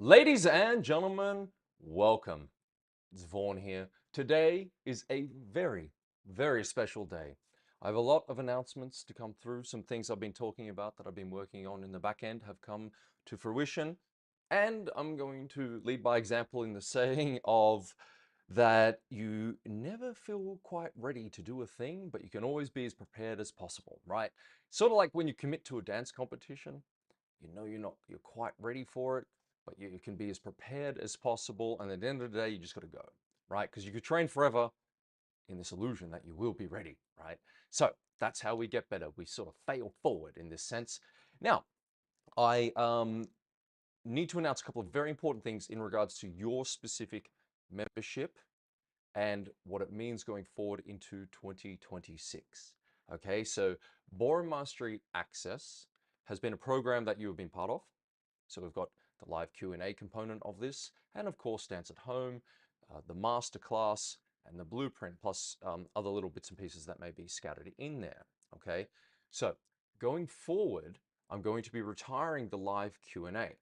Ladies and gentlemen, welcome. It's Vaughn here. Today is a very special day. I have a lot of announcements to come through. Some things I've been talking about that I've been working on in the back end have come to fruition. And I'm going to lead by example in the saying of that you never feel quite ready to do a thing, but you can always be as prepared as possible, right? Sort of like when you commit to a dance competition. You know you're quite ready for it, but you can be as prepared as possible. And at the end of the day, you just got to go, right? Because you could train forever in this illusion that you will be ready, right? So that's how we get better. We sort of fail forward in this sense. Now, I need to announce a couple of very important things in regards to your specific membership and what it means going forward into 2026. Okay, so Ballroom Mastery Access has been a program that you have been part of. So we've got the live Q&A component of this, and of course Dance at Home, the masterclass, and the blueprint, plus other little bits and pieces that may be scattered in there. Okay, so going forward, I'm going to be retiring the live Q&A.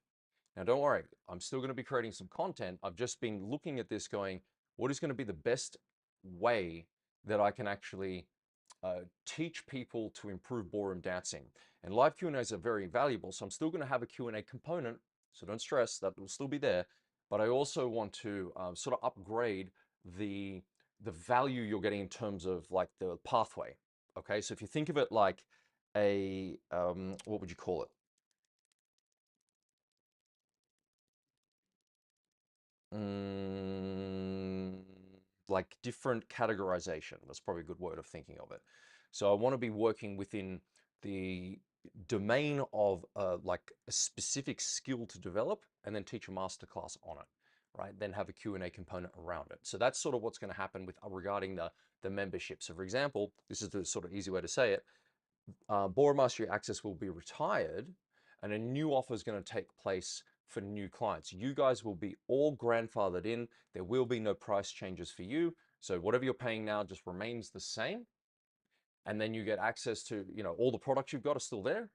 Now, don't worry, I'm still going to be creating some content. I've just been looking at this going, what is going to be the best way that I can actually teach people to improve ballroom dancing? And live Q&As are very valuable, so I'm still going to have a Q&A component, so don't stress, that will still be there. But I also want to sort of upgrade the value you're getting in terms of like the pathway. Okay, so if you think of it like a, what would you call it? Mm, like different categorization. That's probably a good word of thinking of it. So I want to be working within the domain of like a specific skill to develop and then teach a masterclass on it, right? Then have a Q&A component around it. So that's sort of what's going to happen with regarding the membership. So for example, this is the sort of easy way to say it. Ballroom Mastery Access will be retired and a new offer is going to take place for new clients. You guys will be all grandfathered in. There will be no price changes for you. So whatever you're paying now just remains the same. And then you get access to, all the products you've got are still there.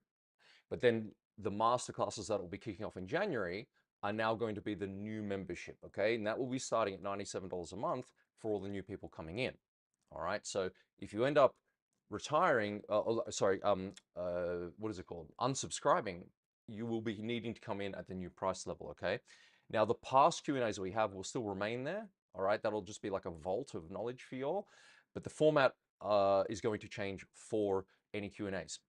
But then the masterclasses that will be kicking off in January are now going to be the new membership, okay? And that will be starting at $97 a month for all the new people coming in. All right. So if you end up retiring, what is it called? Unsubscribing, you will be needing to come in at the new price level. Okay. Now the past Q&As we have will still remain there. All right. That'll just be like a vault of knowledge for you all, but the format is going to change for any Q&As.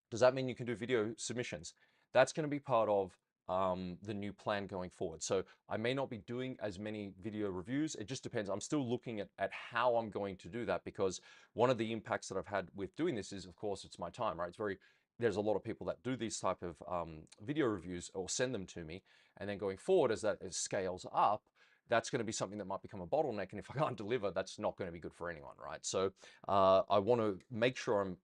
Does that mean you can do video submissions? That's going to be part of the new plan going forward. So I may not be doing as many video reviews. It just depends. I'm still looking at how I'm going to do that, because one of the impacts that I've had with doing this is, of course, it's my time, right? There's a lot of people that do these type of video reviews or send them to me. And then going forward, as that scales up, that's going to be something that might become a bottleneck. And if I can't deliver, that's not going to be good for anyone, right? So I want to make sure I'm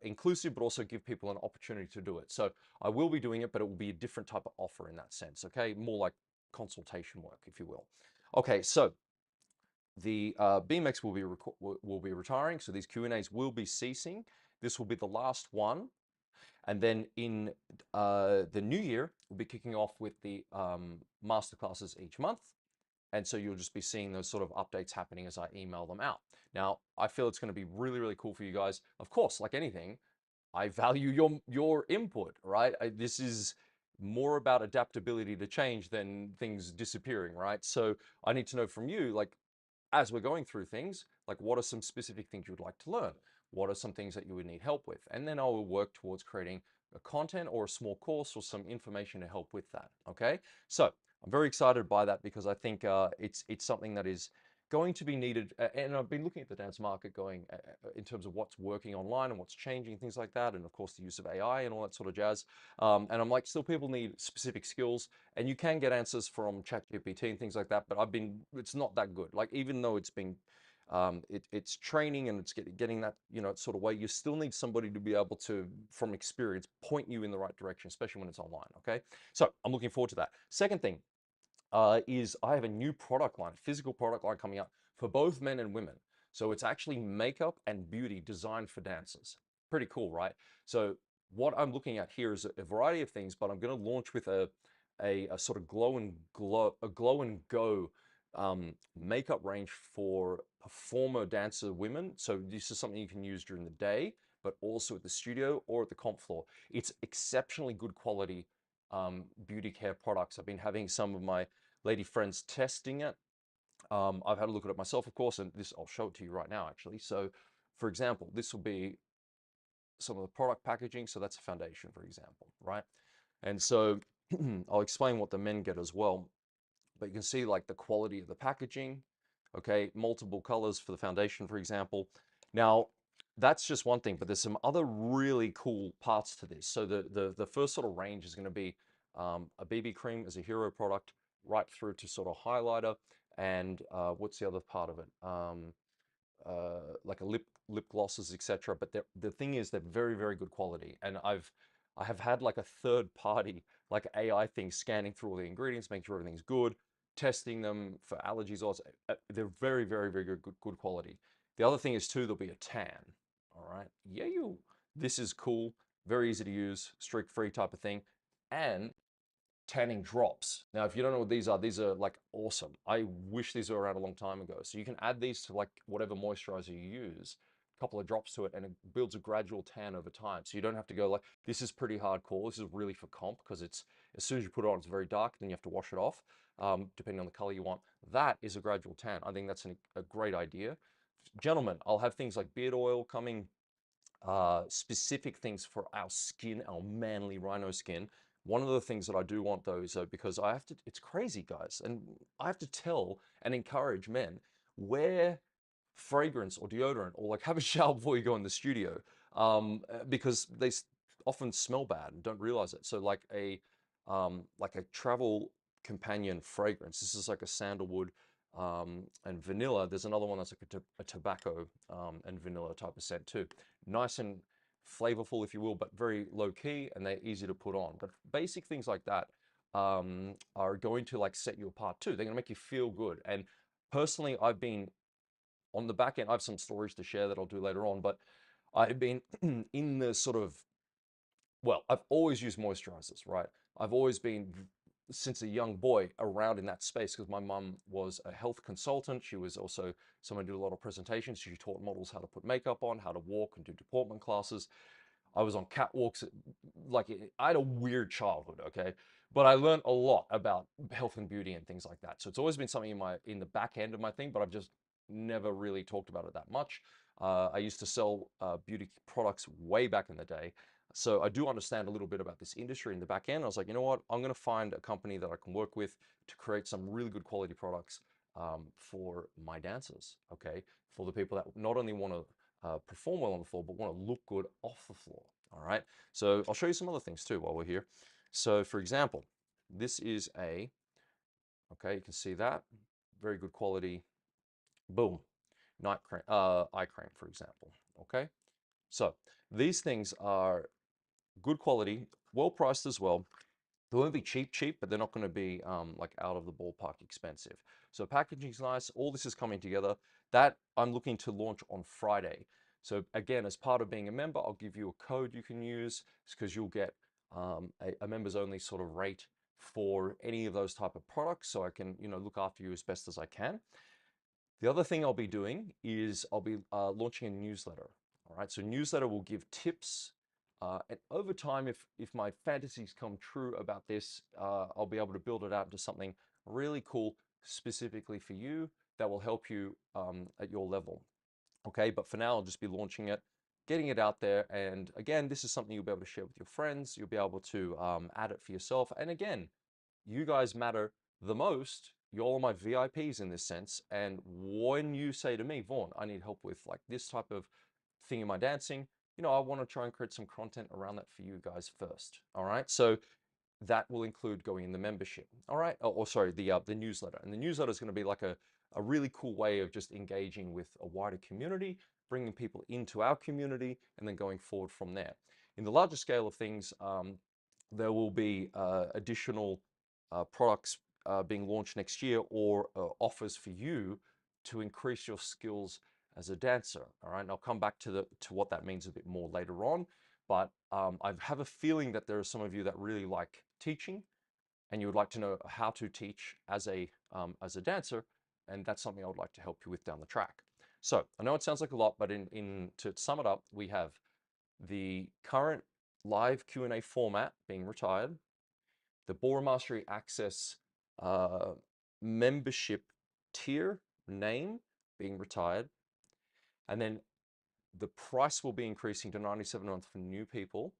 inclusive, but also give people an opportunity to do it. So I will be doing it, but it will be a different type of offer in that sense, okay? More like consultation work, if you will. Okay, so the BMX will be retiring, so these Q&As will be ceasing. This will be the last one. And then in the new year, we'll be kicking off with the masterclasses each month. And so you'll just be seeing those sort of updates happening as I email them out. Now, I feel it's going to be really cool for you guys. Of course, like anything, I value your input, right? This is more about adaptability to change than things disappearing, right? So I need to know from you, like, as we're going through things, like what are some specific things you would like to learn? What are some things that you would need help with? And then I will work towards creating a content or a small course or some information to help with that, okay? So I'm very excited by that, because I think it's something that is going to be needed. And I've been looking at the dance market going in terms of what's working online and what's changing, things like that. And of course, the use of AI and all that sort of jazz. And I'm like, still people need specific skills, and you can get answers from ChatGPT and things like that. But it's not that good. Like, even though it's been, it's training and it's getting that, sort of way, you still need somebody to be able to, from experience, point you in the right direction, especially when it's online. Okay. So I'm looking forward to that. Second thing, is I have a new product line, physical product line coming up for both men and women. So it's actually makeup and beauty designed for dancers. Pretty cool, right? So what I'm looking at here is a variety of things, but I'm going to launch with a sort of glow and go makeup range for performer dancer women. So this is something you can use during the day, but also at the studio or at the comp floor. It's exceptionally good quality beauty care products. I've been having some of my lady friends testing it. I've had a look at it myself, of course, and this I'll show it to you right now, actually. So, for example, this will be some of the product packaging. So that's a foundation, for example, right? And so I'll explain what the men get as well. But you can see like the quality of the packaging, okay? Multiple colors for the foundation, for example. Now, that's just one thing, but there's some other really cool parts to this. So the first sort of range is going to be a BB cream as a hero product, right through to sort of highlighter, and what's the other part of it? Like a lip glosses, etc. But the thing is, they're very good quality, and I have had like a third party like AI thing scanning through all the ingredients, making sure everything's good, testing them for allergies. Also, they're very good quality. The other thing is too, there'll be a tan. All right, yeah, this is cool, very easy to use, streak free type of thing, and tanning drops. Now, if you don't know what these are like awesome. I wish these were around a long time ago. So you can add these to like whatever moisturizer you use, a couple of drops to it, and it builds a gradual tan over time. So you don't have to go like, this is pretty hardcore. This is really for comp because it's, as soon as you put it on, it's very dark, then you have to wash it off, depending on the color you want. That is a gradual tan. I think that's a great idea. Gentlemen, I'll have things like beard oil coming, specific things for our skin, our manly rhino skin. One of the things that I do want though is because I have to, it's crazy guys, and I have to tell and encourage men, wear fragrance or deodorant or like have a shower before you go in the studio, because they often smell bad and don't realize it. So like a travel companion fragrance, this is like a sandalwood and vanilla. There's another one that's like a tobacco and vanilla type of scent too. Nice and flavorful, if you will, but very low key, and they're easy to put on. But basic things like that are going to like set you apart too. They're going to make you feel good. And personally, I've been on the back end. I have some stories to share that I'll do later on, but I've been in the sort of, well, I've always used moisturizers, right? I've always been, since a young boy, around in that space because my mum was a health consultant. She was also someone who did a lot of presentations. She taught models how to put makeup on, how to walk and do deportment classes. I was on catwalks. Like, I had a weird childhood, okay? But I learned a lot about health and beauty and things like that. So it's always been something in the back end of my thing, but I've just never really talked about it that much. I used to sell beauty products way back in the day. So I do understand a little bit about this industry in the back end. I was like, you know what? I'm going to find a company that I can work with to create some really good quality products for my dancers, okay? For the people that not only want to perform well on the floor, but want to look good off the floor. All right. So I'll show you some other things too while we're here. So for example, this is okay, you can see that, very good quality, boom, night cream, eye cream, for example. Okay. So these things are good quality, well priced as well. They won't be cheap, but they're not going to be like out of the ballpark expensive. So packaging's nice. All this is coming together. That I'm looking to launch on Friday. So again, as part of being a member, I'll give you a code you can use because you'll get a members only sort of rate for any of those type of products. So I can, look after you as best as I can. The other thing I'll be doing is I'll be launching a newsletter. All right, so newsletter will give tips, and over time, if my fantasies come true about this, I'll be able to build it out into something really cool, specifically for you that will help you at your level. Okay, but for now, I'll just be launching it, getting it out there, and again, this is something you'll be able to share with your friends. You'll be able to add it for yourself, and again, you guys matter the most. You're all my VIPs in this sense. And when you say to me, Vaughn, I need help with like this type of thing in my dancing, I want to try and create some content around that for you guys first. All right. So that will include going in the membership. All right. Or sorry, the newsletter. And the newsletter is going to be like a really cool way of just engaging with a wider community, bringing people into our community, and then going forward from there. In the larger scale of things, there will be additional products being launched next year, or offers for you to increase your skills as a dancer. All right, and I'll come back to what that means a bit more later on. But I have a feeling that there are some of you that really like teaching and you would like to know how to teach as a dancer, and that's something I would like to help you with down the track. So I know it sounds like a lot, but to sum it up, we have the current live Q&A format being retired, the Ballroom Mastery Access membership tier name being retired, and then the price will be increasing to $97 a month for new people,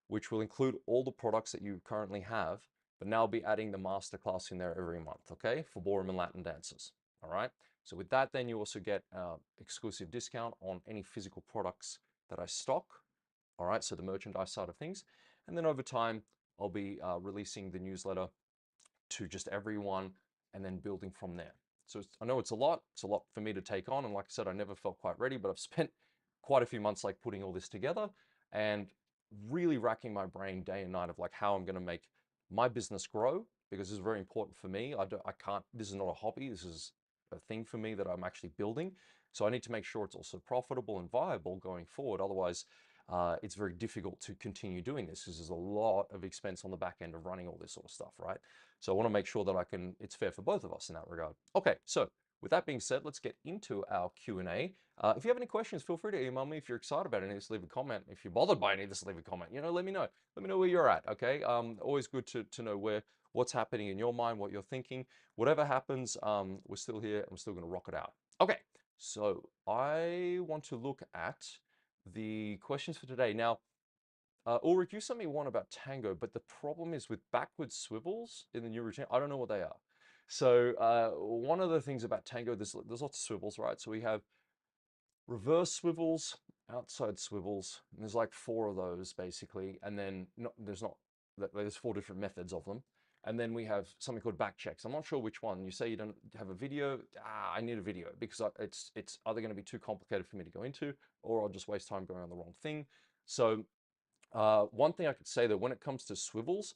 which will include all the products that you currently have, but now I'll be adding the masterclass in there every month, okay, for ballroom and Latin dancers. All right. So with that, then you also get exclusive discount on any physical products that I stock. All right. So the merchandise side of things. And then over time, I'll be releasing the newsletter to just everyone and then building from there. So I know it's a lot. It's a lot for me to take on. And like I said, I never felt quite ready, but I've spent quite a few months like putting all this together and really racking my brain day and night of like how I'm going to make my business grow, because this is very important for me. I can't, this is not a hobby. This is a thing for me that I'm actually building. So I need to make sure it's also profitable and viable going forward. Otherwise, it's very difficult to continue doing this because there's a lot of expense on the back end of running all this sort of stuff, right? So I want to make sure that it's fair for both of us in that regard. Okay, so with that being said, let's get into our Q&A. If you have any questions, feel free to email me. If you're excited about any of this, leave a comment. If you're bothered by any of this, leave a comment. You know, let me know. Let me know where you're at, okay? Always good to know what's happening in your mind, what you're thinking. Whatever happens, we're still here and we're still going to rock it out. Okay, so I want to look at the questions for today. Now, Ulrich, you sent me one about tango, but the problem is with backward swivels in the new routine, I don't know what they are. So one of the things about tango, there's lots of swivels, right? So we have reverse swivels, outside swivels, and there's like 4 of those basically, and then there's 4 different methods of them. And then we have something called back checks. I'm not sure which one. You say you don't have a video. I need a video because it's either going to be too complicated for me to go into, or I'll just waste time going on the wrong thing. So one thing I could say that when it comes to swivels,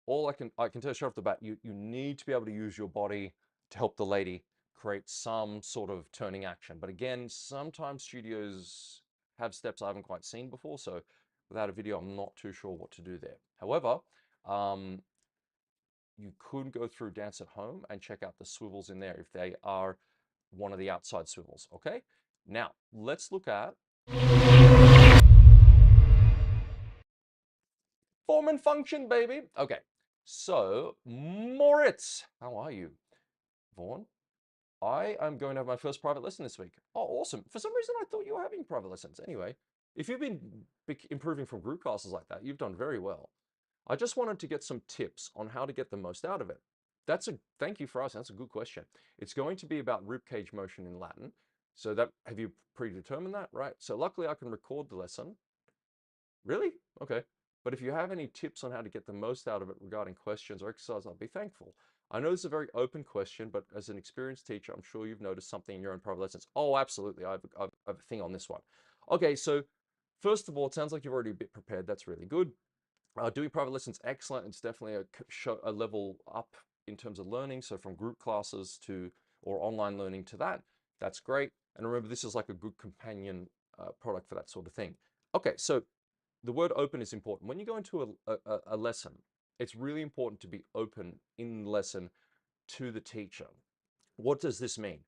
all I can tell you straight off the bat, you need to be able to use your body to help the lady create some sort of turning action. But again, sometimes studios have steps I haven't quite seen before, so without a video, I'm not too sure what to do there. However, you could go through Dance at Home and check out the swivels in there if they are one of the outside swivels, okay? Now, let's look at form and function, baby. Okay, so Moritz, how are you? Vaughn, I am going to have my first private lesson this week. Oh, awesome. For some reason, I thought you were having private lessons. Anyway, if you've been improving from group classes like that, you've done very well. I just wanted to get some tips on how to get the most out of it. Thank you for asking. That's a good question. It's going to be about ribcage motion in Latin. So have you predetermined that, right? So luckily I can record the lesson. Really? Okay. But if you have any tips on how to get the most out of it regarding questions or exercise, I'll be thankful. I know this is a very open question, but as an experienced teacher, I'm sure you've noticed something in your own private lessons. Oh, absolutely. I have a thing on this one. Okay, so first of all, it sounds like you've already a bit prepared. That's really good. Doing private lessons, excellent. It's definitely a level up in terms of learning. So from group classes or online learning to that, that's great. And remember, this is like a good companion product for that sort of thing. Okay, so the word open is important. When you go into a lesson, it's really important to be open in lesson to the teacher. What does this mean?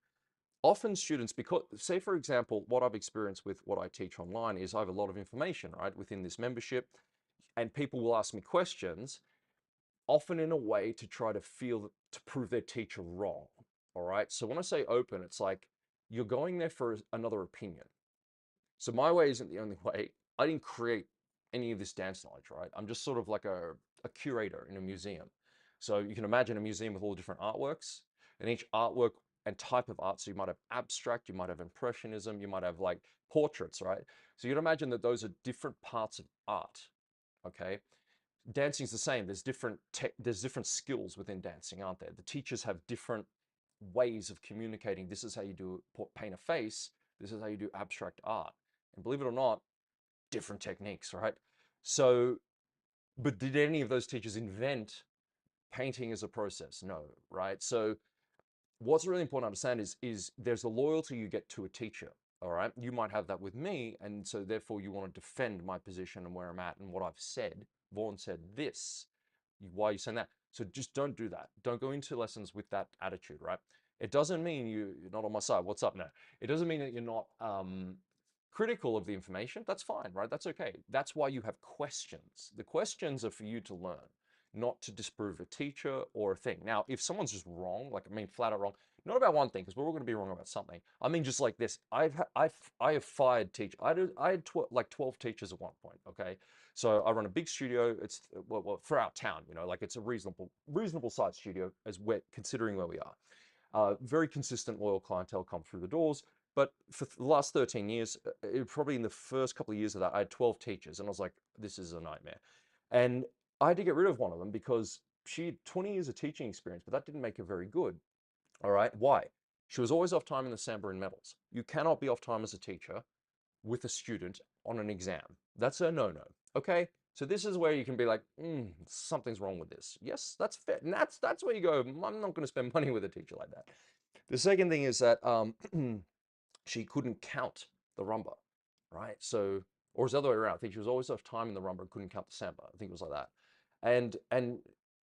Often students, because say for example, what I've experienced with what I teach online is I have a lot of information, right, within this membership, and people will ask me questions, often in a way to try to prove their teacher wrong. All right. So when I say open, it's like you're going there for another opinion. So my way isn't the only way. I didn't create any of this dance knowledge, right? I'm just sort of like a curator in a museum. So you can imagine a museum with all different artworks, and each artwork and type of art. So you might have abstract, you might have impressionism, you might have like portraits, right? So you'd imagine that those are different parts of art. Okay. Dancing is the same. There's different skills within dancing, aren't there? The teachers have different ways of communicating. This is how you do paint a face. This is how you do abstract art. And believe it or not, different techniques, right? So, but did any of those teachers invent painting as a process? No, right? So what's really important to understand is there's a loyalty you get to a teacher, all right? You might have that with me, and so therefore you want to defend my position and where I'm at and what I've said. Vaughan said this. Why are you saying that? So just don't do that. Don't go into lessons with that attitude, right? It doesn't mean you're not on my side. What's up now? It doesn't mean that you're not critical of the information. That's fine, right? That's okay. That's why you have questions. The questions are for you to learn, not to disprove a teacher or a thing. Now, if someone's just wrong, like I mean, flat out wrong, not about one thing, because we're all going to be wrong about something. I mean, just like this, I have fired teachers. I had like 12 teachers at one point. Okay, so I run a big studio. It's well for our town, you know, like it's a reasonable sized studio as we're considering where we are. Very consistent, loyal clientele come through the doors. But for the last 13 years, probably in the first couple of years of that, I had 12 teachers, and I was like, this is a nightmare. And I had to get rid of one of them because she had 20 years of teaching experience, but that didn't make her very good. All right. Why? She was always off time in the Samba and medals. You cannot be off time as a teacher with a student on an exam. That's a no-no. Okay. So this is where you can be like, something's wrong with this. Yes, that's fair. And that's where you go, I'm not going to spend money with a teacher like that. The second thing is that she couldn't count the rumba, right? So, or it's the other way around. I think she was always off time in the rumba and couldn't count the samba. I think it was like that. And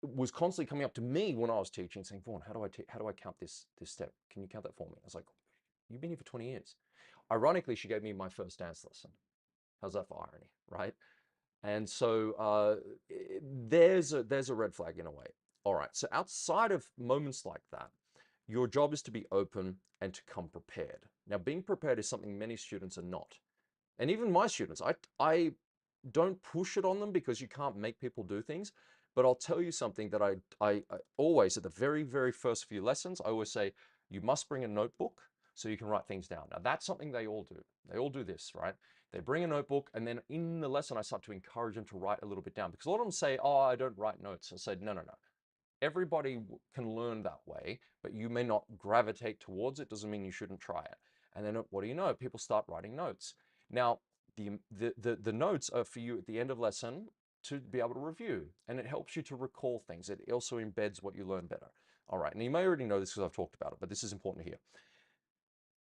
was constantly coming up to me when I was teaching, saying, "Vaughn, how do I count this step? Can you count that for me?" I was like, "You've been here for 20 years." Ironically, she gave me my first dance lesson. How's that for irony, right? And so there's a red flag in a way. All right. So outside of moments like that, your job is to be open and to come prepared. Now, being prepared is something many students are not. And even my students, I don't push it on them because you can't make people do things. But I'll tell you something that I always, at the very, very first few lessons, I always say, you must bring a notebook so you can write things down. Now, that's something they all do. They all do this, right? They bring a notebook, and then in the lesson, I start to encourage them to write a little bit down because a lot of them say, oh, I don't write notes. I said, no, no, no. Everybody can learn that way, but you may not gravitate towards it. Doesn't mean you shouldn't try it. And then what do you know? People start writing notes. Now, the notes are for you at the end of lesson to be able to review, and it helps you to recall things. It also embeds what you learn better. All right, and you may already know this because I've talked about it, but this is important to hear.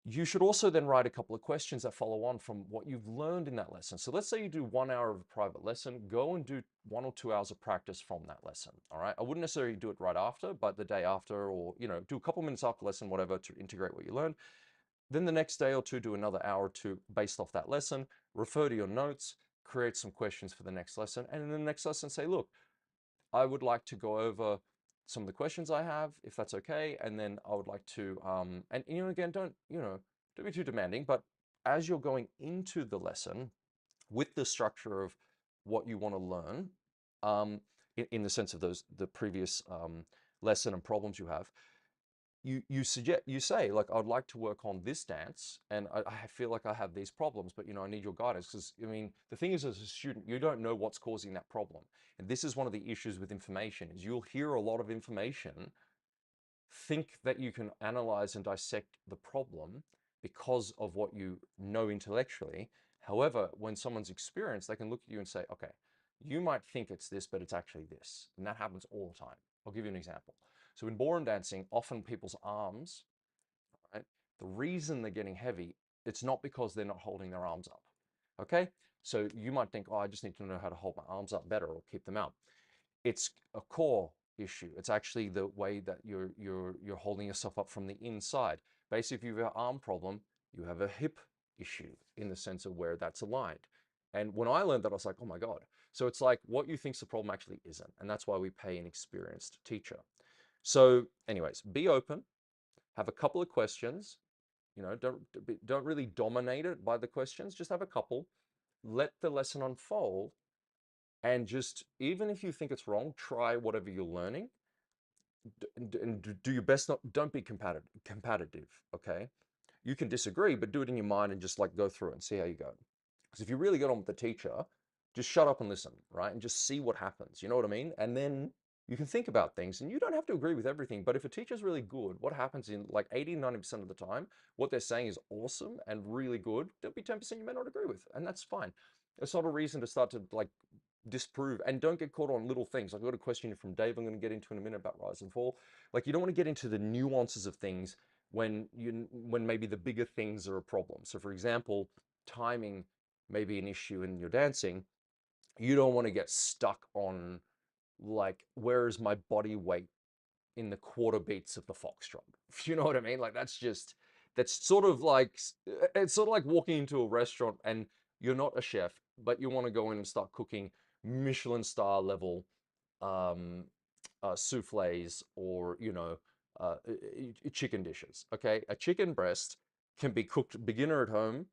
You should also then write a couple of questions that follow on from what you've learned in that lesson. So let's say you do 1 hour of a private lesson, go and do 1 or 2 hours of practice from that lesson. All right. I wouldn't necessarily do it right after, but the day after, or, you know, do a couple minutes after lesson, whatever, to integrate what you learned. Then the next day or two, do another hour or two based off that lesson, refer to your notes, create some questions for the next lesson. And in the next lesson, say, look, I would like to go over some of the questions I have, if that's okay. And then I would like to, and you know, again, don't be too demanding, but as you're going into the lesson with the structure of what you want to learn, in the sense of the previous lesson and problems you have, you say like, I'd like to work on this dance and I feel like I have these problems, but you know, I need your guidance. Because I mean, the thing is, as a student, you don't know what's causing that problem. And this is one of the issues with information, is you'll hear a lot of information, think that you can analyze and dissect the problem because of what you know intellectually. However, when someone's experienced, they can look at you and say, okay, you might think it's this, but it's actually this. And that happens all the time. I'll give you an example. So in ballroom dancing, often people's arms, right, the reason they're getting heavy, it's not because they're not holding their arms up. Okay? So you might think, oh, I just need to know how to hold my arms up better or keep them out. It's a core issue. It's actually the way that you're holding yourself up from the inside. Basically, if you have an arm problem, you have a hip issue in the sense of where that's aligned. And when I learned that, I was like, oh my God. So it's like what you think's the problem actually isn't. And that's why we pay an experienced teacher. So anyways, be open, have a couple of questions, you know, don't really dominate it by the questions, just have a couple, let the lesson unfold, and just, even if you think it's wrong, try whatever you're learning and do your best. Don't be competitive, okay? You can disagree, but do it in your mind and just like go through it and see how you go. Because if you really get on with the teacher, just shut up and listen, right? And just see what happens. You know what I mean? And then you can think about things, and you don't have to agree with everything. But if a teacher's really good, what happens in like 80, 90% of the time, what they're saying is awesome and really good. There'll be 10% you may not agree with, and that's fine. It's not a reason to start to like disprove, and don't get caught on little things. I've got a question from Dave I'm going to get into in a minute about rise and fall. Like, you don't want to get into the nuances of things when maybe the bigger things are a problem. So for example, timing may be an issue in your dancing. You don't want to get stuck on like, where is my body weight in the quarter beats of the foxtrot? You know what I mean? Like that's sort of like it's sort of like walking into a restaurant and you're not a chef, but you want to go in and start cooking Michelin star level um, souffles or chicken dishes. Okay, a chicken breast can be cooked beginner at home,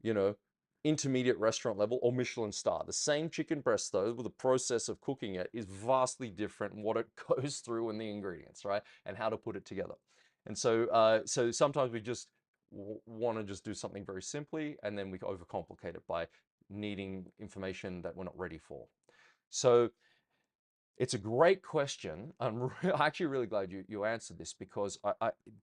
you know, intermediate restaurant level or Michelin star. The same chicken breast, though, with the process of cooking it is vastly different in what it goes through and the ingredients, right? And how to put it together. And so sometimes we just want to just do something very simply, and then we overcomplicate it by needing information that we're not ready for. So it's a great question. I'm actually really glad you answered this because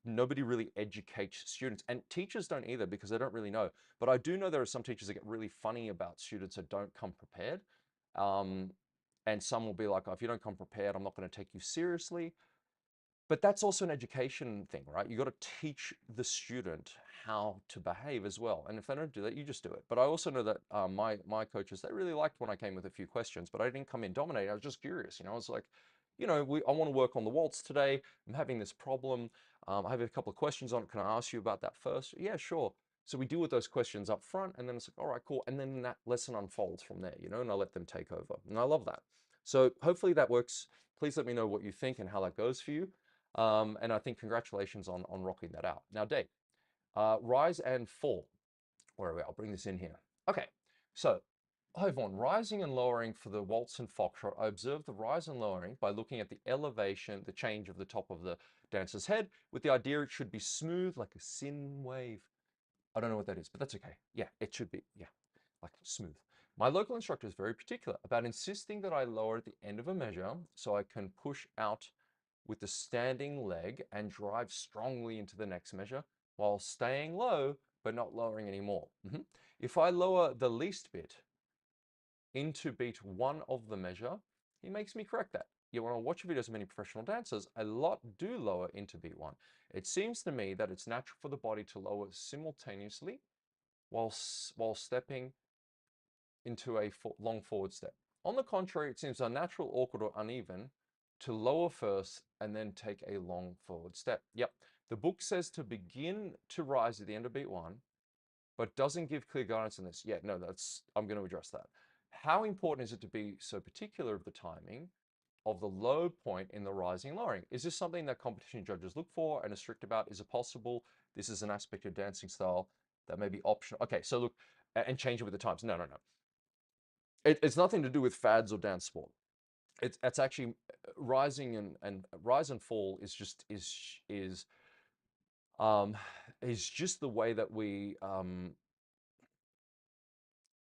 nobody really educates students, and teachers don't either because they don't really know. But I do know there are some teachers that get really funny about students that don't come prepared. Um, and some will be like, oh, if you don't come prepared, I'm not going to take you seriously. But that's also an education thing, right? You got to teach the student how to behave as well. And if they don't do that, you just do it. But I also know that my coaches, they really liked when I came with a few questions, but I didn't come in dominating. I was just curious. I was like, I want to work on the waltz today. I'm having this problem. I have a couple of questions on it. Can I ask you about that first? Yeah, sure. So we deal with those questions up front, and then it's like, all right, cool. And then that lesson unfolds from there, and I let them take over. And I love that. So hopefully that works. Please let me know what you think and how that goes for you. And I think congratulations on rocking that out. Now, Dave, rise and fall. Where are we? I'll bring this in here. Okay, so Yvonne, rising and lowering for the waltz and foxtrot. I observe the rise and lowering by looking at the elevation, the change of the top of the dancer's head, with the idea it should be smooth like a sin wave. I don't know what that is, but that's okay. Yeah, it should be. Yeah, like smooth. My local instructor is very particular about insisting that I lower at the end of a measure so I can push out with the standing leg and drive strongly into the next measure while staying low but not lowering anymore. If I lower the least bit into beat one of the measure, he makes me correct that. Yet when I watch videos of many professional dancers, a lot do lower into beat one. It seems to me that it's natural for the body to lower simultaneously while stepping into a long forward step. On the contrary, it seems unnatural, awkward, or uneven to lower first and then take a long forward step. Yep, the book says to begin to rise at the end of beat one, but doesn't give clear guidance on this. Yeah, no, I'm going to address that. How important is it to be so particular of the timing of the low point in the rising and lowering? Is this something that competition judges look for and are strict about? Is it possible this is an aspect of dancing style that may be optional? Okay, so look, and change it with the times. No, no, no. It's nothing to do with fads or dance sport. It's actually rising and rise and fall is just um is just the way that we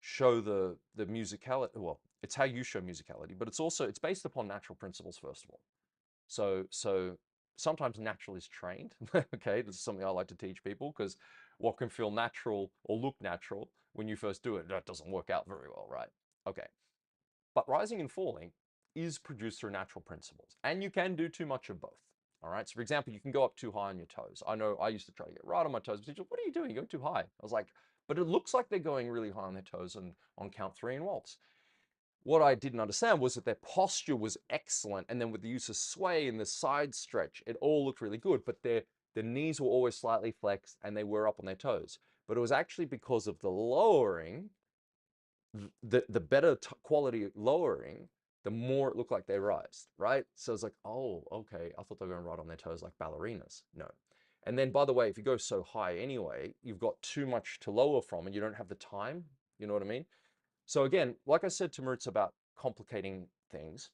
show the musicality. Well, it's how you show musicality, but it's based upon natural principles first of all. So sometimes natural is trained. Okay, this is something I like to teach people because what can feel natural or look natural when you first do it, that doesn't work out very well, right? Okay. But rising and falling is produced through natural principles, and you can do too much of both. All right. So, for example, you can go up too high on your toes. I know I used to try to get right on my toes. But teacher, what are you doing? You're going too high. I was like, but it looks like they're going really high on their toes and on count three and waltz. What I didn't understand was that their posture was excellent, and then with the use of sway and the side stretch, it all looked really good. But their knees were always slightly flexed, and they were up on their toes. But it was actually because of the lowering the better quality lowering, the more it looked like they rise, right? So it's like, oh, okay, I thought they were going to ride on their toes like ballerinas. No. And then, by the way, if you go so high anyway, you've got too much to lower from and you don't have the time. You know what I mean? So again, like I said to Maritz about complicating things,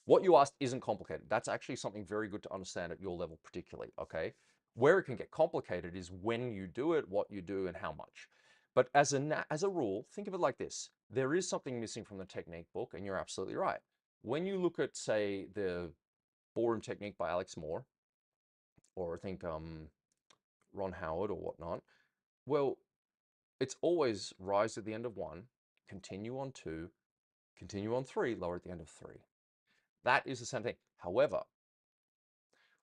what you asked isn't complicated. That's actually something very good to understand at your level, particularly, okay? Where it can get complicated is when you do it, what you do, and how much. But as a rule, think of it like this. There is something missing from the technique book, and you're absolutely right. When you look at, say, the ballroom technique by Alex Moore, or I think Ron Howard or whatnot, well, it's always rise at the end of one, continue on two, continue on three, lower at the end of three. That is the same thing. However,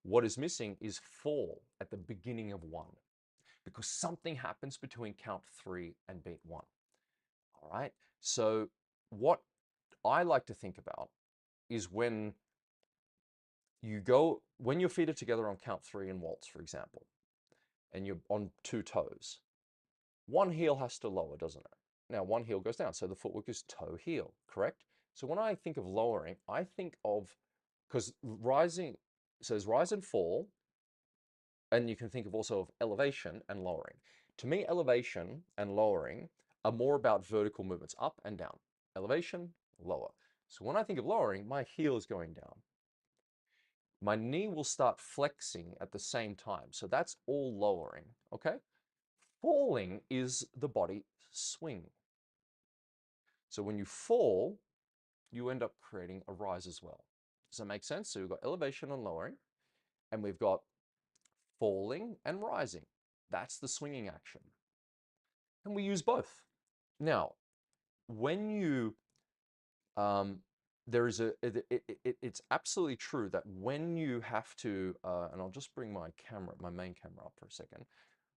what is missing is fall at the beginning of one because something happens between count three and beat one. All right. So, what I like to think about is when your feet are together on count 3 in waltz, for example, and you're on 2 toes. One heel has to lower, doesn't it? Now, one heel goes down, so the footwork is toe heel, correct? So when I think of lowering, I think of, because rising says rise and fall, and you can think of also of elevation and lowering. To me, elevation and lowering are more about vertical movements, up and down. Elevation, lower. So when I think of lowering, my heel is going down. My knee will start flexing at the same time. So that's all lowering, okay? Falling is the body swing. So when you fall, you end up creating a rise as well. Does that make sense? So we've got elevation and lowering, and we've got falling and rising. That's the swinging action. And we use both. Now, when you, there is it's absolutely true that when you have to, and I'll just bring my main camera up for a second.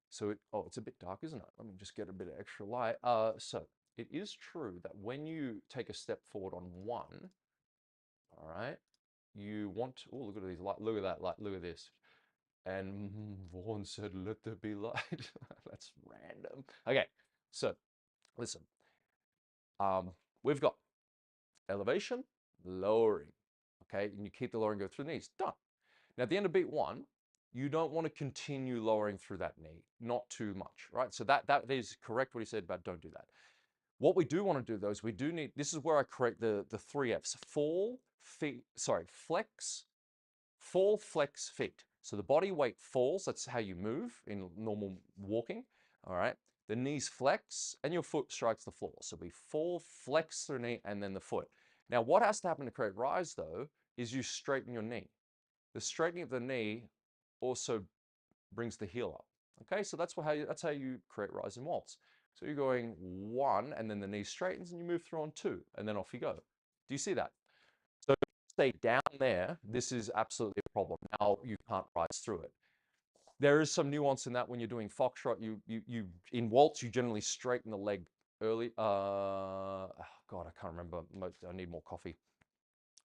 So it's a bit dark, isn't it? Let me just get a bit of extra light. So it is true that when you take a step forward on one, all right, you want to, oh, look at these light, look at that light, look at this. And Vaughan said, let there be light. That's random. Okay, so listen, we've got elevation, lowering, okay? And you keep the lowering go through the knees, done. Now, at the end of beat 1, you don't want to continue lowering through that knee, not too much, right? So that is correct what he said about don't do that. What we do want to do though is we do need, this is where I correct the 3 Fs, flex, fall, flex, feet. So the body weight falls, that's how you move in normal walking, all right? The knees flex and your foot strikes the floor. So we fall, flex the knee, and then the foot. Now what has to happen to create rise though, is you straighten your knee. The straightening of the knee also brings the heel up. Okay, so that's how you create rise and waltz. So you're going 1, and then the knee straightens, and you move through on 2, and then off you go. Do you see that? So stay down there. This is absolutely a problem. Now you can't rise through it. There is some nuance in that when you're doing foxtrot. You in waltz you generally straighten the leg early. God, I can't remember. I need more coffee.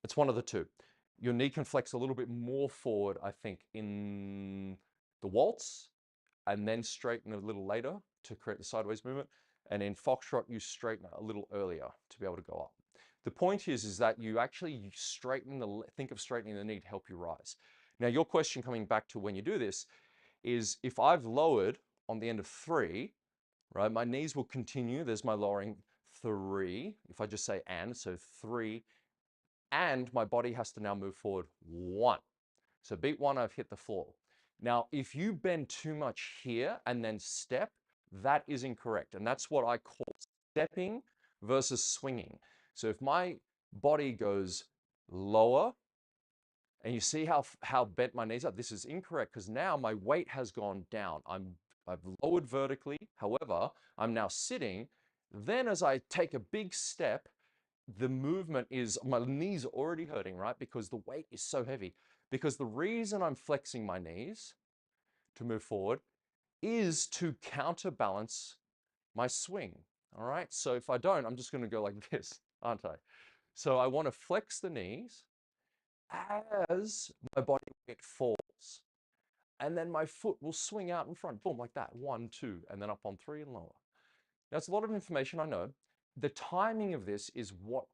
It's one of the two. Your knee can flex a little bit more forward, I think, in the waltz, and then straighten a little later to create the sideways movement. And in foxtrot, you straighten a little earlier to be able to go up. The point is that you actually think of straightening the knee to help you rise. Now, your question coming back to when you do this is if I've lowered on the end of 3, right, my knees will continue. There's my lowering 3. If I just say and, so 3, and my body has to now move forward 1. So beat 1, I've hit the floor. Now, if you bend too much here and then step, that is incorrect. And that's what I call stepping versus swinging. So if my body goes lower, and you see how bent my knees are, this is incorrect because now my weight has gone down. I've lowered vertically. However, I'm now sitting. Then as I take a big step, the movement is, my knees are already hurting, right? Because the weight is so heavy. Because the reason I'm flexing my knees to move forward is to counterbalance my swing, all right? So if I don't, I'm just gonna go like this, aren't I? So I wanna flex the knees as my body weight falls. And then my foot will swing out in front, boom, like that, 1, 2, and then up on 3 and lower. That's a lot of information, I know. The timing of this is what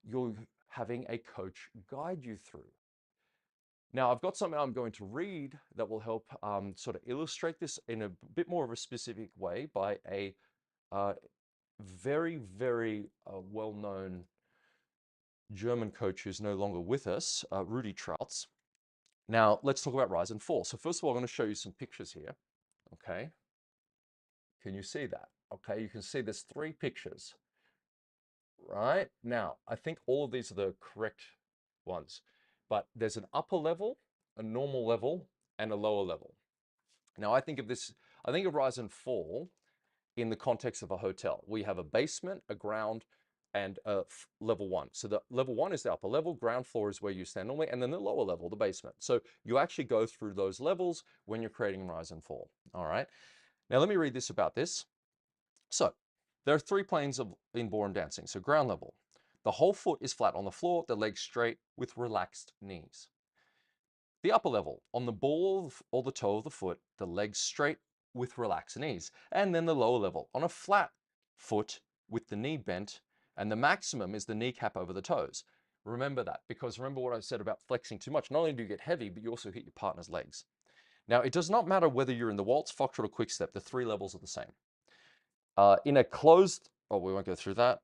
you're having a coach guide you through. Now, I've got something I'm going to read that will help sort of illustrate this in a bit more of a specific way by a very, very well-known German coach who's no longer with us, Rudi Trautz. Now, let's talk about rise and fall. So first of all, I'm going to show you some pictures here, okay? Can you see that? Okay, you can see there's 3 pictures, right? Now, I think all of these are the correct ones, but there's an upper level, a normal level, and a lower level. Now, I think of rise and fall in the context of a hotel. We have a basement, a ground, and a level 1. So the level 1 is the upper level, ground floor is where you stand normally, and then the lower level, the basement. So you actually go through those levels when you're creating rise and fall, all right? Now let me read this about this. So there are 3 planes of in ballroom dancing. So ground level, The whole foot is flat on the floor, the legs straight with relaxed knees. The upper level, on the ball or the toe of the foot, the legs straight with relaxed knees. And then the lower level, on a flat foot with the knee bent, and the maximum is the kneecap over the toes. Remember that, because remember what I said about flexing too much. Not only do you get heavy, but you also hit your partner's legs. Now, it does not matter whether you're in the waltz, foxtrot, or quick step. The three levels are the same. In a closed, oh, we won't go through that.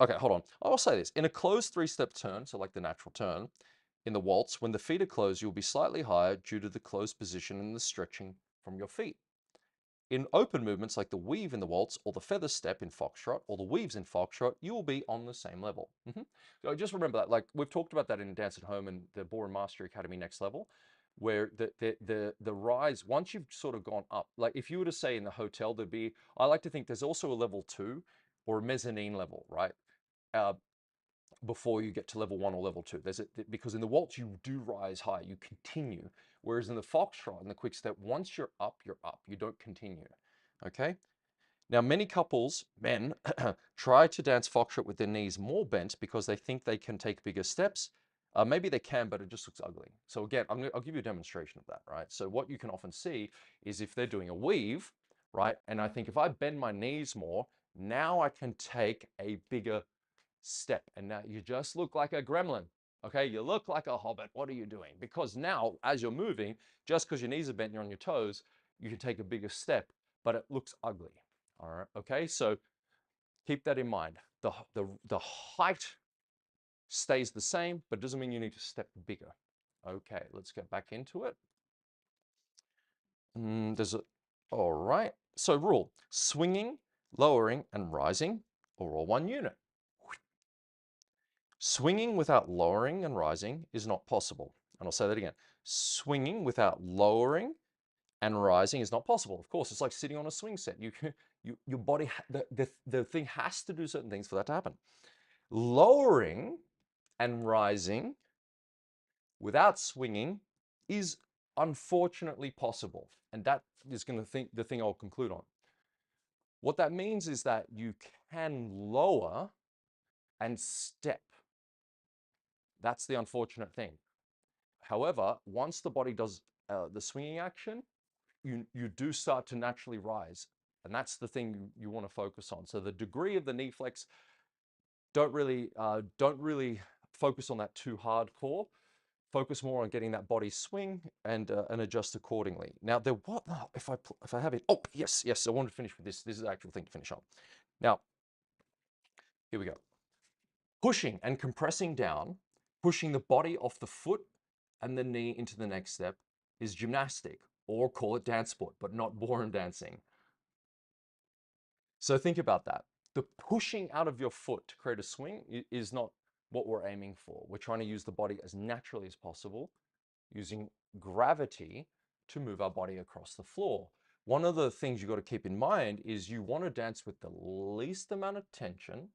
Okay, hold on. I'll say this. In a closed three-step turn, so like the natural turn, in the waltz, when the feet are closed, you'll be slightly higher due to the closed position and the stretching from your feet. In open movements like the weave in the waltz or the feather step in foxtrot or the weaves in foxtrot, you will be on the same level. So just remember that, like we've talked about that in Dance at Home and the Ballroom Mastery Academy Next Level, where the rise, once you've sort of gone up, like if you were to say in the hotel, there'd be, I like to think there's also a level 2 or a mezzanine level, right? Before you get to level 1 or level 2. Because in the waltz, you do rise high, you continue. Whereas in the foxtrot and the quick step, once you're up, you don't continue, okay? Now, many couples, men, try to dance foxtrot with their knees more bent because they think they can take bigger steps. Maybe they can, but it just looks ugly. So again, I'll give you a demonstration of that, right? So what you can often see is if they're doing a weave, right? And I think if I bend my knees more, now I can take a bigger step. And now you just look like a gremlin. Okay, you look like a hobbit. What are you doing? Because now, as you're moving, just because your knees are bent and you're on your toes, you can take a bigger step, but it looks ugly. All right, okay, so keep that in mind. The height stays the same, but it doesn't mean you need to step bigger. Okay, let's get back into it. All right, so rule, swinging, lowering, and rising are all one unit. Swinging without lowering and rising is not possible. And I'll say that again. Swinging without lowering and rising is not possible. Of course, it's like sitting on a swing set. Your body, the thing has to do certain things for that to happen. Lowering and rising without swinging is unfortunately possible. And that is going to think the thing I'll conclude on. What that means is that you can lower and step. That's the unfortunate thing. However, once the body does the swinging action, you do start to naturally rise. And that's the thing you want to focus on. So the degree of the knee flex, don't really focus on that too hardcore. Focus more on getting that body swing and adjust accordingly. Now, if I have it, oh, yes, I wanted to finish with this. This is the actual thing to finish on. Now, here we go. Pushing and compressing down, pushing the body off the foot and the knee into the next step is gymnastic, or call it dance sport, but not ballroom dancing. So think about that. The pushing out of your foot to create a swing is not what we're aiming for. We're trying to use the body as naturally as possible, using gravity to move our body across the floor. One of the things you've got to keep in mind is you want to dance with the least amount of tension,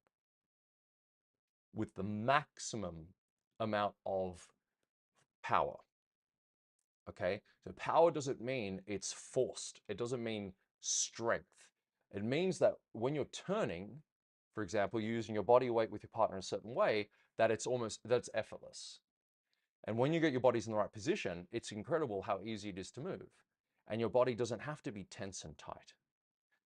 with the maximum amount of power. Okay, so power doesn't mean it's forced. It doesn't mean strength. It means that when you're turning, for example, you're using your body weight with your partner in a certain way, that's effortless. And when you get your bodies in the right position, it's incredible how easy it is to move. And your body doesn't have to be tense and tight.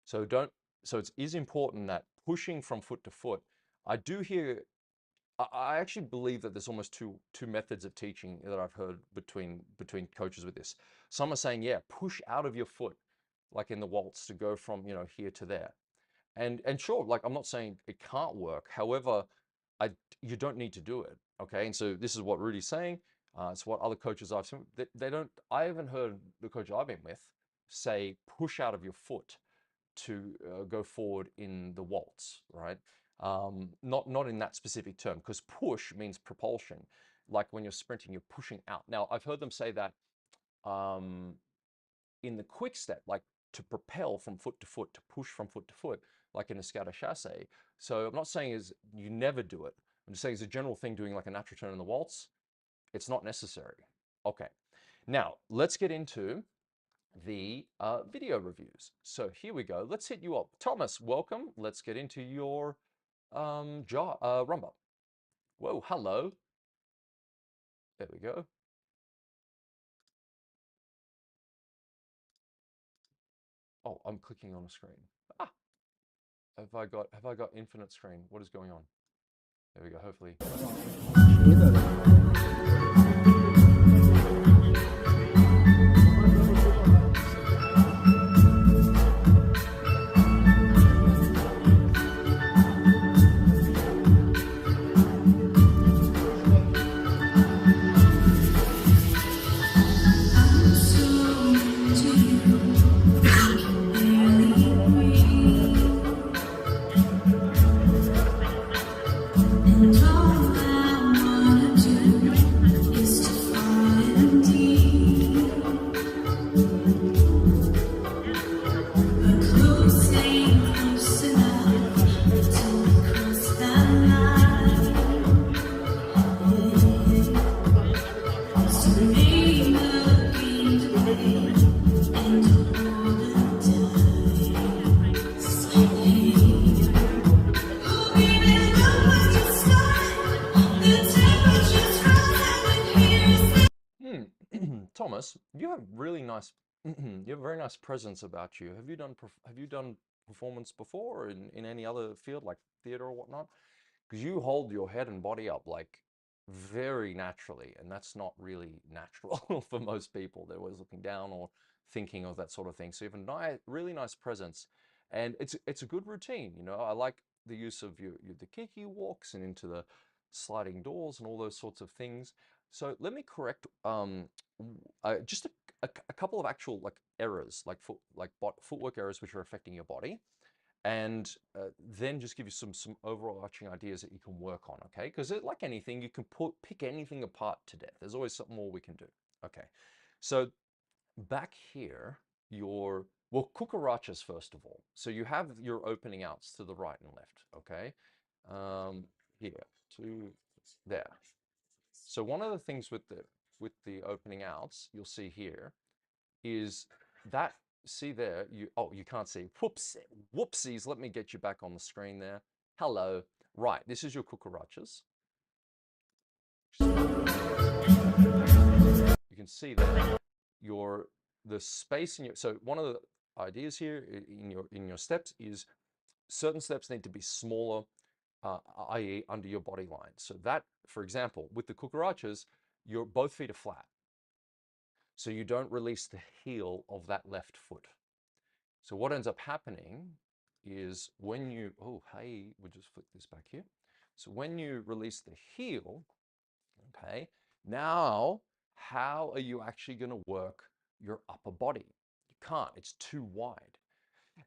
So it is important that pushing from foot to foot, I actually believe that there's almost two methods of teaching that I've heard between coaches with this. Some are saying, yeah, push out of your foot, like in the waltz, to go from here to there. And sure, like I'm not saying it can't work. However, you don't need to do it. Okay, and so this is what Rudy's saying. It's what other coaches I've seen. They don't. I haven't heard the coach I've been with say push out of your foot to go forward in the waltz, right? Not in that specific term, because push means propulsion. Like when you're sprinting, you're pushing out. Now, I've heard them say that in the quick step, like to propel from foot to foot, to push from foot to foot, like in a scatter chasse. So I'm not saying is you never do it. I'm just saying as a general thing, doing like a natural turn in the waltz, it's not necessary. Okay, now let's get into the video reviews. So here we go. Let's hit you up. Thomas, welcome. Let's get into your Rumba. Whoa, hello. There we go. Oh, I'm clicking on a screen. Ah, have I got infinite screen? What is going on? There we go, hopefully. Thomas, you have really nice, you have a very nice presence about you. Have you done performance before in any other field like theater or whatnot? Because you hold your head and body up like very naturally, and that's not really natural for most people. They're always looking down or thinking of that sort of thing. So you have a really nice presence, and it's a good routine. You know, I like the use of the kiki walks and into the sliding doors and all those sorts of things. So let me correct just a couple of actual like errors, like footwork errors which are affecting your body, and then just give you some overarching ideas that you can work on, okay? Because like anything, you can pick anything apart to death. There's always something more we can do. Okay, so back here, well, cucarachas first of all. So you have your opening outs to the right and left, okay? Here, to there. So one of the things with the opening outs, you'll see here, is that, see there, you can't see. Whoopsies, let me get you back on the screen there. Hello. Right, this is your cucarachas. You can see that the space in your, so one of the ideas here in your steps is certain steps need to be smaller, i.e. under your body line. So that, for example, with the cucarachas, your both feet are flat. So you don't release the heel of that left foot. So what ends up happening is when you, oh, hey, we'll just flick this back here. So when you release the heel, okay, now how are you actually going to work your upper body? You can't, it's too wide.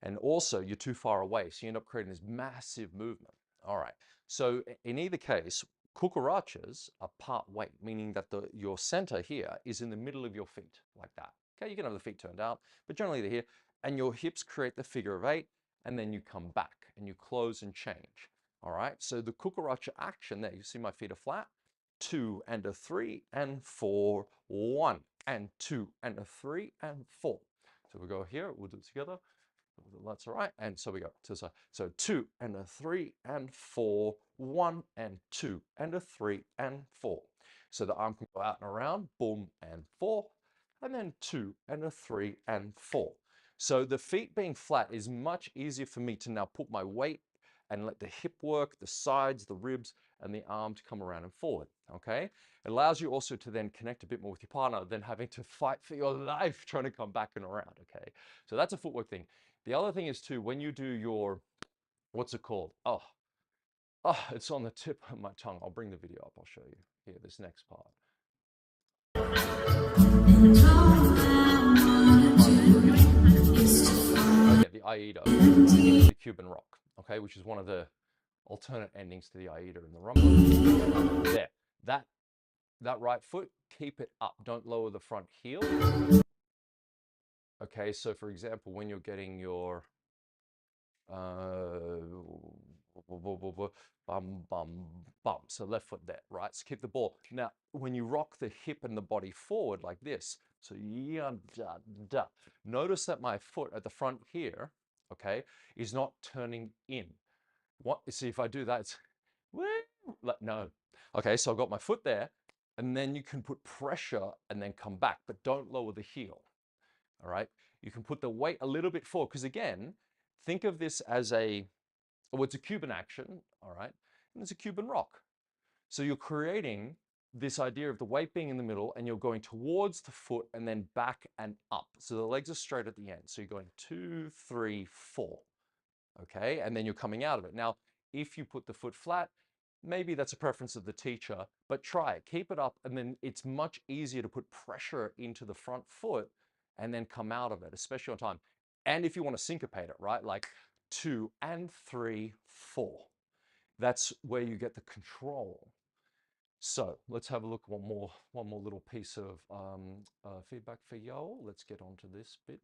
And also you're too far away, so you end up creating this massive movement. All right, so in either case, cucarachas are part weight, meaning that your center here is in the middle of your feet, like that. Okay, you can have the feet turned out, but generally they're here, and your hips create the figure of 8, and then you come back, and you close and change. All right, so the cucaracha action there, you see my feet are flat, 2 and a 3 and 4, 1 and 2 and a 3 and 4. So we'll go here, we'll do it together. That's all right. And so we go to the side. So 2 and a 3 and 4, 1 and 2 and a 3 and 4. So the arm can go out and around, boom and 4, and then 2 and a 3 and 4. So the feet being flat is much easier for me to now put my weight and let the hip work, the sides, the ribs, and the arm to come around and forward, okay? It allows you also to then connect a bit more with your partner than having to fight for your life trying to come back and around, okay? So that's a footwork thing. The other thing is too, when you do your, what's it called? Oh, it's on the tip of my tongue. I'll bring the video up, I'll show you. Here, this next part. Oh yeah, the Aida, the Cuban rock, okay, which is one of the alternate endings to the Aida and the rumba. There, that right foot, keep it up. Don't lower the front heel. Okay, so for example, when you're getting your bum, bum, bum. So left foot there, right? So keep the ball. Now, when you rock the hip and the body forward like this, so ya, da, da. Notice that my foot at the front here, okay, is not turning in. What? See, if I do that, it's no. Okay, so I've got my foot there, and then you can put pressure and then come back, but don't lower the heel. All right. You can put the weight a little bit forward because again, think of this as well, it's a Cuban action. All right. And it's a Cuban rock. So you're creating this idea of the weight being in the middle and you're going towards the foot and then back and up. So the legs are straight at the end. So you're going 2, 3, 4. Okay. And then you're coming out of it. Now, if you put the foot flat, maybe that's a preference of the teacher, but try it. Keep it up. And then it's much easier to put pressure into the front foot and then come out of it, especially on time. And if you want to syncopate it, right? Like 2 and 3, 4. That's where you get the control. So let's have a look at one more little piece of feedback for y'all. Let's get onto this bit.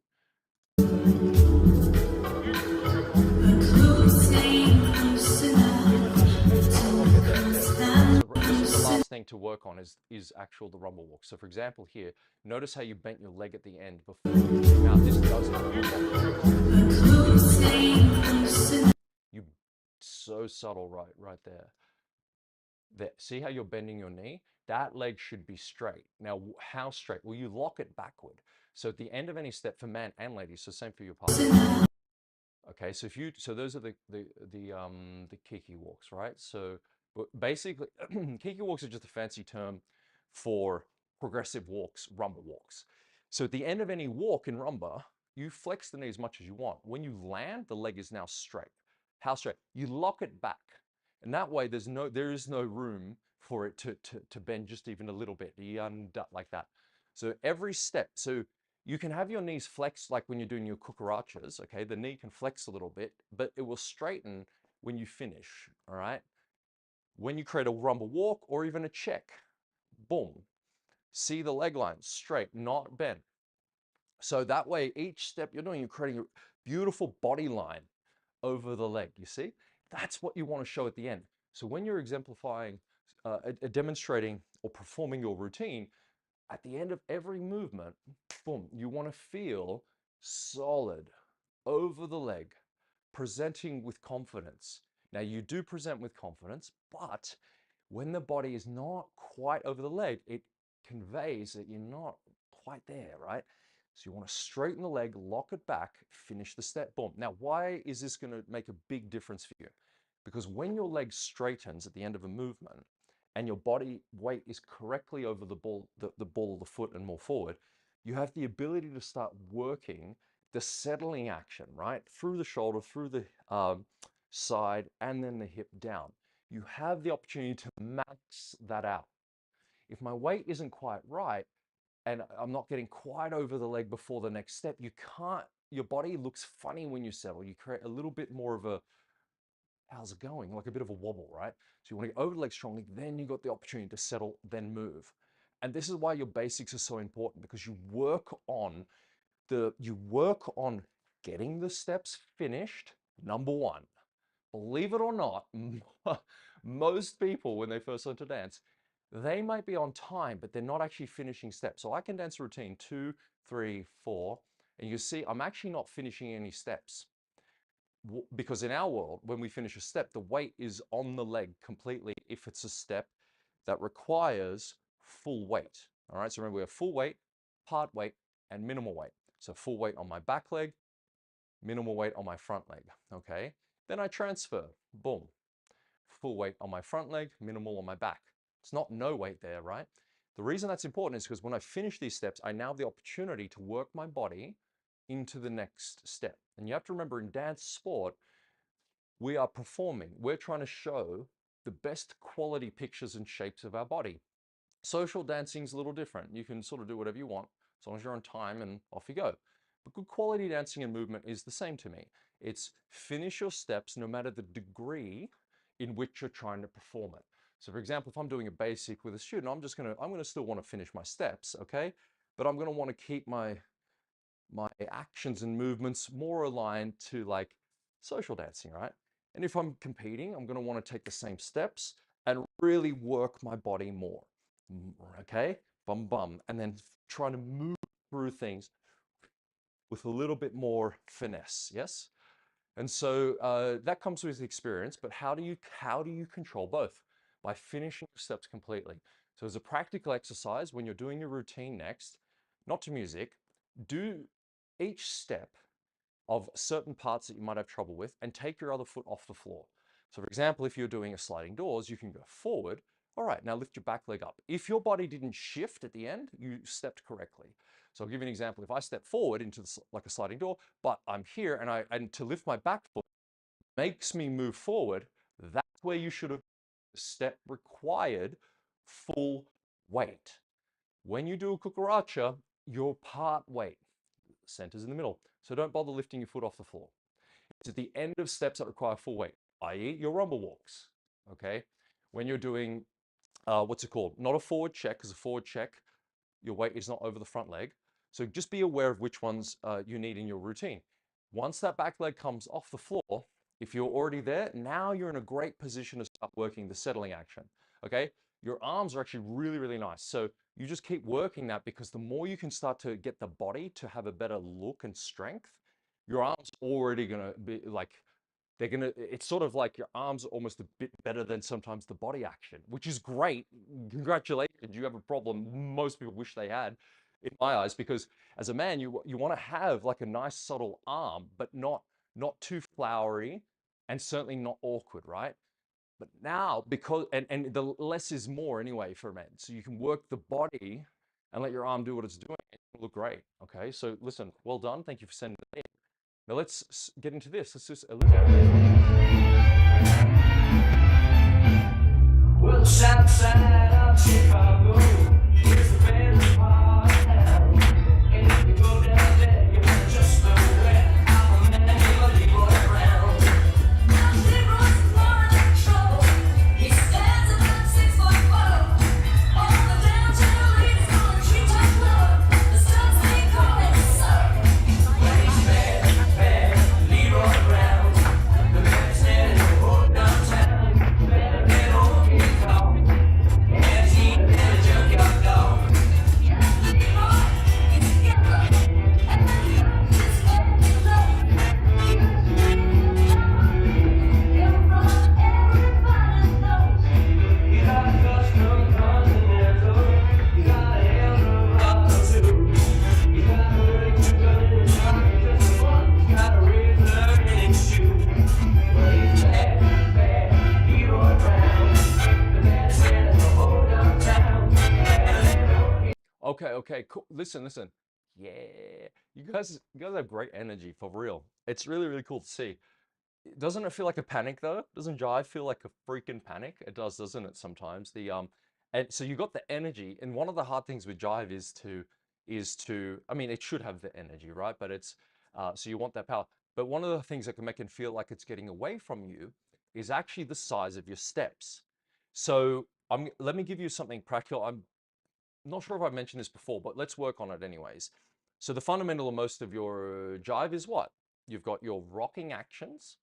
This is the last thing to work on is actual the rumble walk. So for example here, notice how you bent your leg at the end before you came out. This does you so subtle right there. There. See how you're bending your knee? That leg should be straight. Now, how straight? Well, you lock it backward. So at the end of any step for man and ladies, so same for your partner. Okay, so those are the kiki walks, right? So basically, kiki walks are just a fancy term for progressive walks, rumba walks. So at the end of any walk in rumba, you flex the knee as much as you want. When you land, the leg is now straight. How straight? You lock it back. And that way there is no room for it to bend just even a little bit. You undo like that. So every step, so you can have your knees flexed like when you're doing your cucarachas, okay? The knee can flex a little bit, but it will straighten when you finish, all right? When you create a rumble walk or even a check, boom. See the leg line straight, not bent. So that way, each step you're doing, you're creating a beautiful body line over the leg, you see? That's what you want to show at the end. So when you're exemplifying, demonstrating or performing your routine, at the end of every movement, boom, you want to feel solid over the leg, presenting with confidence. Now you do present with confidence, but when the body is not quite over the leg, it conveys that you're not quite there, right? So you want to straighten the leg, lock it back, finish the step, boom. Now, why is this going to make a big difference for you? Because when your leg straightens at the end of a movement and your body weight is correctly over the ball of the foot and more forward, you have the ability to start working the settling action, right? Through the shoulder, through the side, and then the hip down. You have the opportunity to max that out. If my weight isn't quite right and I'm not getting quite over the leg before the next step, you can't, your body looks funny when you settle. You create a little bit more of a, how's it going? Like a bit of a wobble, right? So you want to get over the leg strongly, then you got the opportunity to settle, then move. And this is why your basics are so important, because you work on getting the steps finished, number one. Believe it or not, most people, when they first learn to dance, they might be on time, but they're not actually finishing steps. So I can dance a routine 2, 3, 4, and you see I'm actually not finishing any steps. Because in our world, when we finish a step, the weight is on the leg completely if it's a step that requires full weight. All right, so remember we have full weight, part weight, and minimal weight. So full weight on my back leg, minimal weight on my front leg, okay? Then I transfer, boom. Full weight on my front leg, minimal on my back. It's not no weight there, right? The reason that's important is because when I finish these steps, I now have the opportunity to work my body into the next step. And you have to remember in dance sport, we are performing. We're trying to show the best quality pictures and shapes of our body. Social dancing is a little different. You can sort of do whatever you want as long as you're on time and off you go. But good quality dancing and movement is the same to me. It's finish your steps no matter the degree in which you're trying to perform it. So for example, if I'm doing a basic with a student, I'm gonna still want to finish my steps, okay? But I'm gonna want to keep my actions and movements more aligned to like social dancing, right? And if I'm competing, I'm gonna want to take the same steps and really work my body more, okay? Bum bum, and then trying to move through things with a little bit more finesse, yes? And so that comes with experience, but how do you control both? By finishing your steps completely. So as a practical exercise, when you're doing your routine next, not to music, do each step of certain parts that you might have trouble with and take your other foot off the floor. So for example, if you're doing a sliding doors, you can go forward. All right, now lift your back leg up. If your body didn't shift at the end, you stepped correctly. So I'll give you an example. If I step forward into like a sliding door, but I'm here and to lift my back foot makes me move forward, that's where you should have step required full weight. When you do a cucaracha, you're part weight. Center's in the middle. So don't bother lifting your foot off the floor. It's at the end of steps that require full weight, i.e. your rumble walks, okay? When you're doing, what's it called? Not a forward check, because a forward check, your weight is not over the front leg. So just be aware of which ones you need in your routine. Once that back leg comes off the floor, if you're already there, now you're in a great position to start working the settling action, okay? Your arms are actually really, really nice. So you just keep working that, because the more you can start to get the body to have a better look and strength, your arms already gonna be like, it's sort of like your arms are almost a bit better than sometimes the body action, which is great. Congratulations, you have a problem most people wish they had, in my eyes, because as a man, you want to have like a nice subtle arm, but not too flowery and certainly not awkward, right? But now, because and the less is more anyway for men, so you can work the body and let your arm do what it's doing. It'll look great. Okay, so listen, well done. Thank you for sending it in. Now let's get into this. Let's just well, the south side of Chicago is the best part of town. And if you go down there, you might just know where I'm a man named Leroy Brown. Now Leroy's more than trouble. He stands about 6'4". All the downtown ladies call him treetop lover. The sons they call him sir. But he's bad, bad Leroy Brown. The man standing in the whole downtown. Better get on. Okay, cool. Listen. Yeah, you guys have great energy for real. It's really, really cool to see. Doesn't it feel like a panic though? Doesn't jive feel like a freaking panic? It does, doesn't it, sometimes? And so you got the energy, and one of the hard things with jive is to, I mean, it should have the energy, right? But it's, so you want that power. But one of the things that can make it feel like it's getting away from you is actually the size of your steps. So let me give you something practical. I'm not sure if I've mentioned this before, but let's work on it anyways. So the fundamental of most of your jive is what? You've got your rocking actions.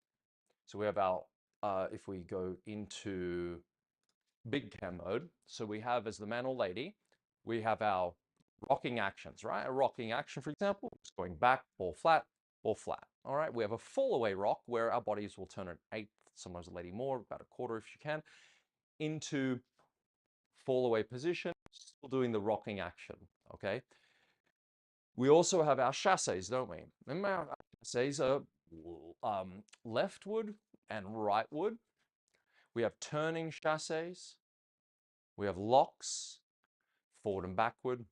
So we have our, if we go into big cam mode, so we have, as the man or lady, we have our rocking actions, right? A rocking action, for example, is going back, ball flat, ball flat. All right, we have a fall away rock where our bodies will turn an eighth, sometimes a lady more, about a quarter if you can, into fall away position, still doing the rocking action, okay? We also have our chasses, don't we? Remember our chasses are leftward and rightward. We have turning chasses. We have locks, forward and backward.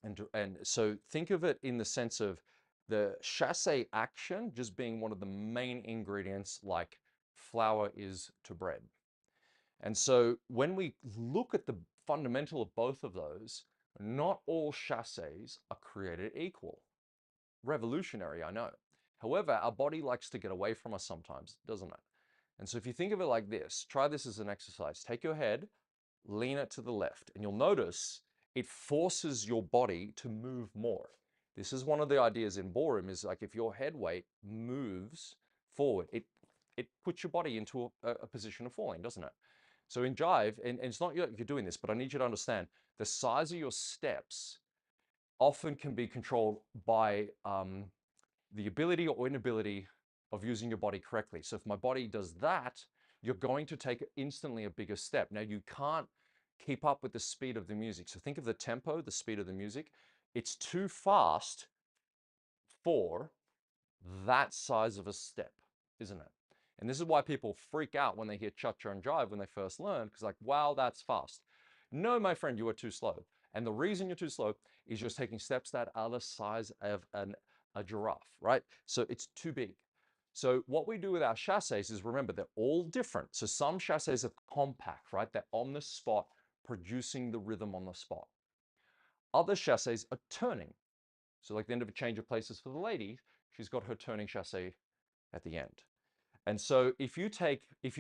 And so think of it in the sense of the chasse action just being one of the main ingredients, like flour is to bread. And so when we look at the fundamental of both of those, not all chasses are created equal. Revolutionary, I know. However, our body likes to get away from us sometimes, doesn't it? And so if you think of it like this, try this as an exercise. Take your head, lean it to the left, and you'll notice it forces your body to move more. This is one of the ideas in ballroom, is like if your head weight moves forward, it puts your body into a position of falling, doesn't it? So in jive, and it's not you're doing this, but I need you to understand the size of your steps often can be controlled by the ability or inability of using your body correctly. So if my body does that, you're going to take instantly a bigger step. Now you can't keep up with the speed of the music. So think of the tempo, the speed of the music. It's too fast for that size of a step, isn't it? And this is why people freak out when they hear cha-cha and jive when they first learn, because like, wow, that's fast. No, my friend, you are too slow. And the reason you're too slow is you're taking steps that are the size of a giraffe, right? So it's too big. So what we do with our chasses is, remember, they're all different. So some chasses are compact, right? They're on the spot, producing the rhythm on the spot. Other chasses are turning. So like the end of a change of places for the lady, she's got her turning chasse at the end. And so if you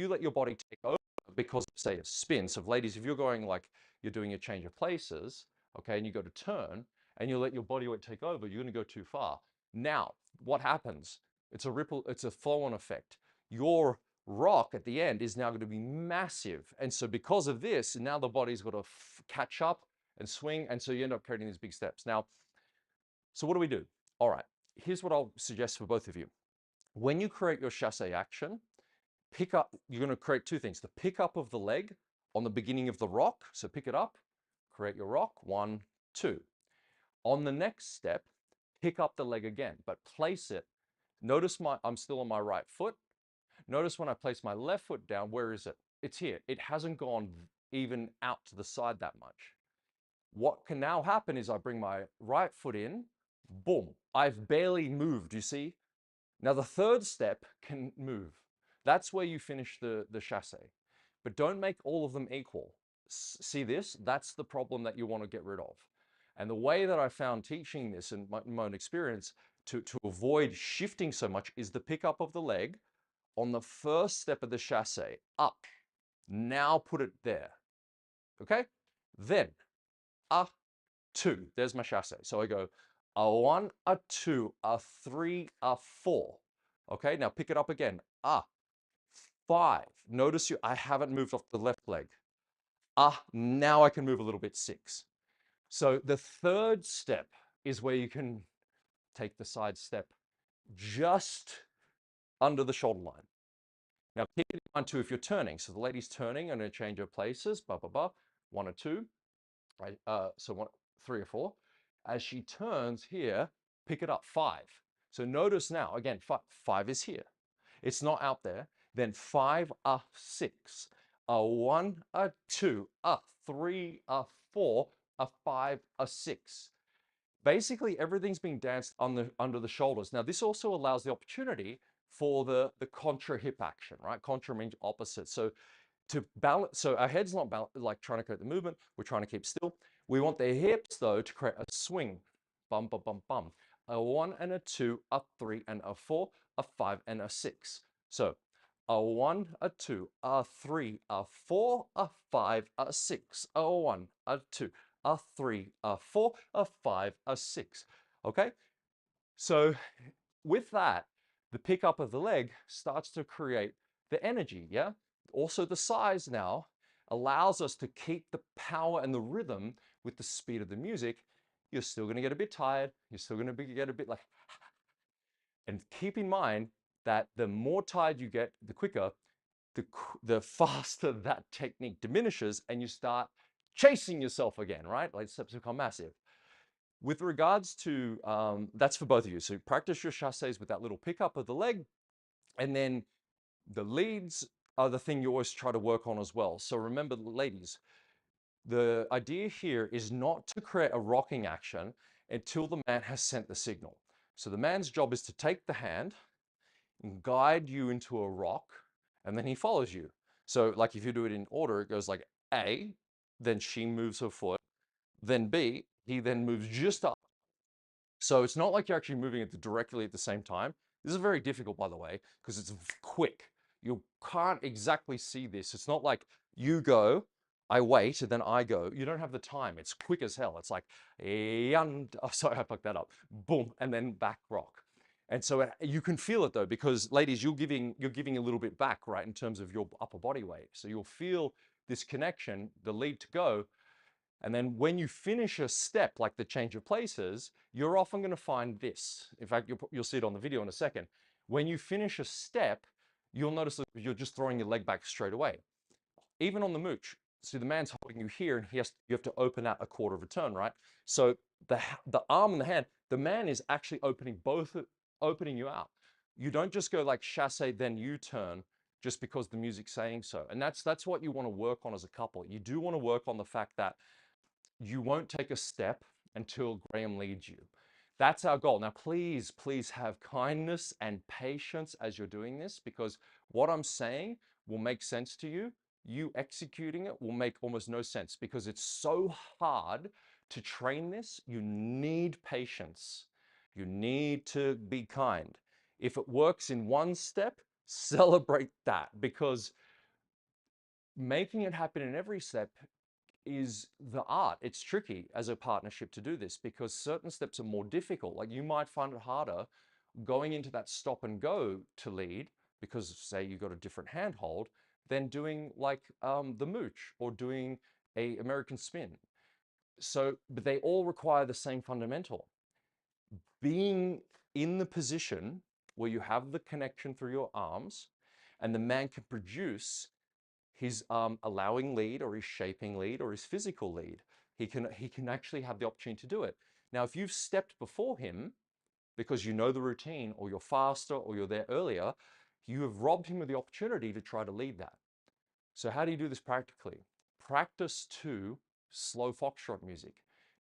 let your body take over because of, say, a spin, so ladies, if you're going like you're doing a change of places, okay, and you go to turn and you let your body weight take over, you're going to go too far. Now, what happens? It's a ripple, it's a flow-on effect. Your rock at the end is now going to be massive. And so because of this, now the body's got to catch up and swing. And so you end up creating these big steps. Now, so what do we do? All right, here's what I'll suggest for both of you. When you create your chasse action, you're going to create two things. The pickup of the leg on the beginning of the rock. So pick it up, create your rock, 1, 2. On the next step, pick up the leg again, but place it. Notice I'm still on my right foot. Notice when I place my left foot down, where is it? It's here. It hasn't gone even out to the side that much. What can now happen is I bring my right foot in, boom, I've barely moved, you see? Now the third step can move. That's where you finish the chasse. But don't make all of them equal. See this? That's the problem that you want to get rid of. And the way that I found teaching this in my own experience to avoid shifting so much is the pickup of the leg on the first step of the chasse, up. Now put it there, okay? Then, a, 2, there's my chasse. So I go a 1, a 2, a 3, a 4. Okay, now pick it up again. 5. Notice I haven't moved off the left leg. Now I can move a little bit, 6. So the third step is where you can take the side step just under the shoulder line. Now keep it in mind too if you're turning. So the lady's turning and a change of places, 1 or 2, right? So 1, 3 or 4. As she turns here, pick it up, 5. So notice now, again, 5 is here. It's not out there. Then 5, a 6, a 1, a 2, a 3, a 4, a 5, a 6. Basically, everything's being danced under the shoulders. Now, this also allows the opportunity for the contra hip action, right? Contra means opposite. So to balance, so our head's not like trying to create the movement. We're trying to keep still. We want the hips, though, to create a swing. Bum, bum, bum, bum. A 1 and a 2, a 3 and a 4, a 5 and a 6. So a 1, a 2, a 3, a 4, a 5, a 6, a 1, a 2, a 3, a 4, a 5, a 6. Okay? So with that, the pickup of the leg starts to create the energy, yeah? Also the size now allows us to keep the power and the rhythm with the speed of the music. You're still going to get a bit tired. You're still going to get a bit like, and keep in mind that the more tired you get, the quicker, the faster that technique diminishes and you start chasing yourself again, right? Like steps become massive. With regards to, that's for both of you. So practice your chasses with that little pickup of the leg, and then the leads are the thing you always try to work on as well. So remember, ladies, the idea here is not to create a rocking action until the man has sent the signal. So the man's job is to take the hand and guide you into a rock, and then he follows you. So like if you do it in order, it goes like A, then she moves her foot, then B, he then moves just up. So it's not like you're actually moving it directly at the same time. This is very difficult, by the way, because it's quick. You can't exactly see this. It's not like you go, I wait, and then I go. You don't have the time. It's quick as hell. It's like, oh, sorry, I fucked that up. Boom, and then back rock. And so you can feel it though, because ladies, you're giving a little bit back, right, in terms of your upper body weight. So you'll feel this connection, the lead to go. And then when you finish a step like the change of places, you're often going to find this. In fact, you'll see it on the video in a second. When you finish a step, you'll notice that you're just throwing your leg back straight away. Even on the mooch, so the man's holding you here and you have to open out a quarter of a turn, right? So the arm and the hand, the man is actually opening you out. You don't just go like chasse, then U-turn, just because the music's saying so. And that's what you want to work on as a couple. You do want to work on the fact that you won't take a step until Graham leads you. That's our goal. Now, please, please have kindness and patience as you're doing this, because what I'm saying will make sense to you. You executing it will make almost no sense because it's so hard to train this. You need patience. You need to be kind. If it works in one step, celebrate that, because making it happen in every step is the art. It's tricky as a partnership to do this because certain steps are more difficult. Like you might find it harder going into that stop and go to lead because say you got a different handhold than doing like the mooch or doing a American spin. So, but they all require the same fundamental. Being in the position where you have the connection through your arms and the man can produce his allowing lead or his shaping lead or his physical lead. He can actually have the opportunity to do it. Now, if you've stepped before him because you know the routine or you're faster or you're there earlier, you have robbed him of the opportunity to try to lead that. So how do you do this practically? Practice to slow foxtrot music.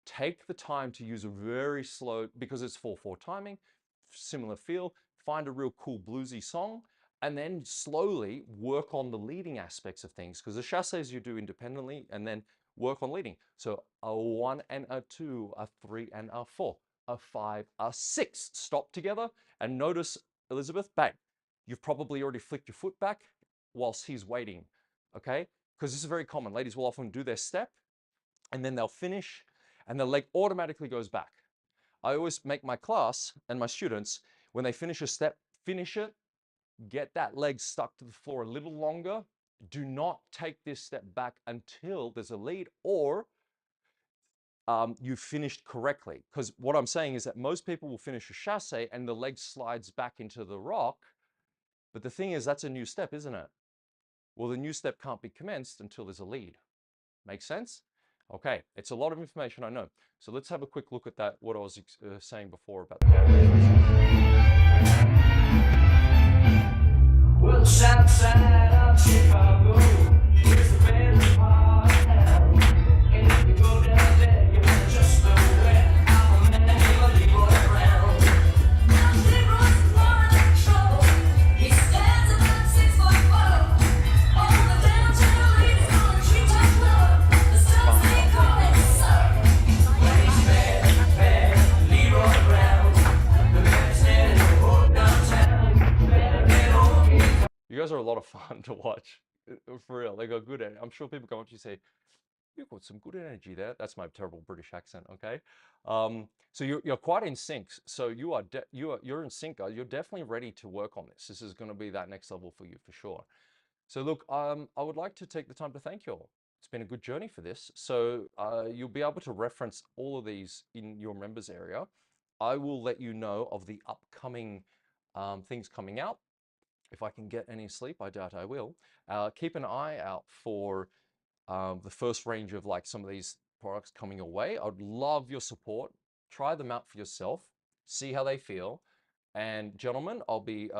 Take the time to use a very slow, because it's 4/4 timing, similar feel, find a real cool bluesy song, and then slowly work on the leading aspects of things, because the chasses you do independently, and then work on leading. So a 1 and a 2, a 3 and a 4, a 5, a 6. Stop together and notice, Elizabeth, bang. You've probably already flicked your foot back whilst he's waiting, okay? Because this is very common. Ladies will often do their step, and then they'll finish, and the leg automatically goes back. I always make my class and my students, when they finish a step, finish it, get that leg stuck to the floor a little longer. Do not take this step back until there's a lead or you've finished correctly. Because what I'm saying is that most people will finish a chasse and the leg slides back into the rock. But the thing is, that's a new step, isn't it? Well, the new step can't be commenced until there's a lead. Make sense? Okay, it's a lot of information, I know. So let's have a quick look at that, what I was saying before about the well, south side of Chicago, where's the best part of town? And if you go down there, you might just know where I'm a man named Leroy Brown. Now Leroy's more in trouble. He stands about 6'4". All the downtown ladies gonna treat him love. The stars they call him sir. When he's bad, Leroy Brown. The man standing over downtown. Better get home. You guys are a lot of fun to watch, for real. They got good at it. I'm sure people come up to you and say, you've got some good energy there. That's my terrible British accent, okay? So you're quite in sync. So you're in sync, guys. You're definitely ready to work on this. This is going to be that next level for you for sure. So look, I would like to take the time to thank you all. It's been a good journey for this. So you'll be able to reference all of these in your members area. I will let you know of the upcoming things coming out. If I can get any sleep, I doubt I will. Keep an eye out for the first range of like some of these products coming away. I'd love your support. Try them out for yourself. See how they feel. And gentlemen, I'll be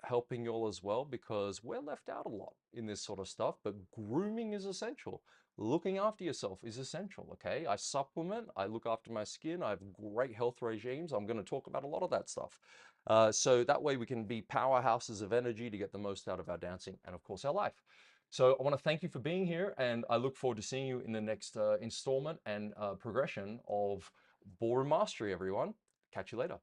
helping you all as well because we're left out a lot in this sort of stuff, but grooming is essential. Looking after yourself is essential, okay? I supplement, I look after my skin, I have great health regimes. I'm going to talk about a lot of that stuff. So that way we can be powerhouses of energy to get the most out of our dancing and of course our life. So I want to thank you for being here and I look forward to seeing you in the next installment and progression of Ballroom Mastery, everyone. Catch you later.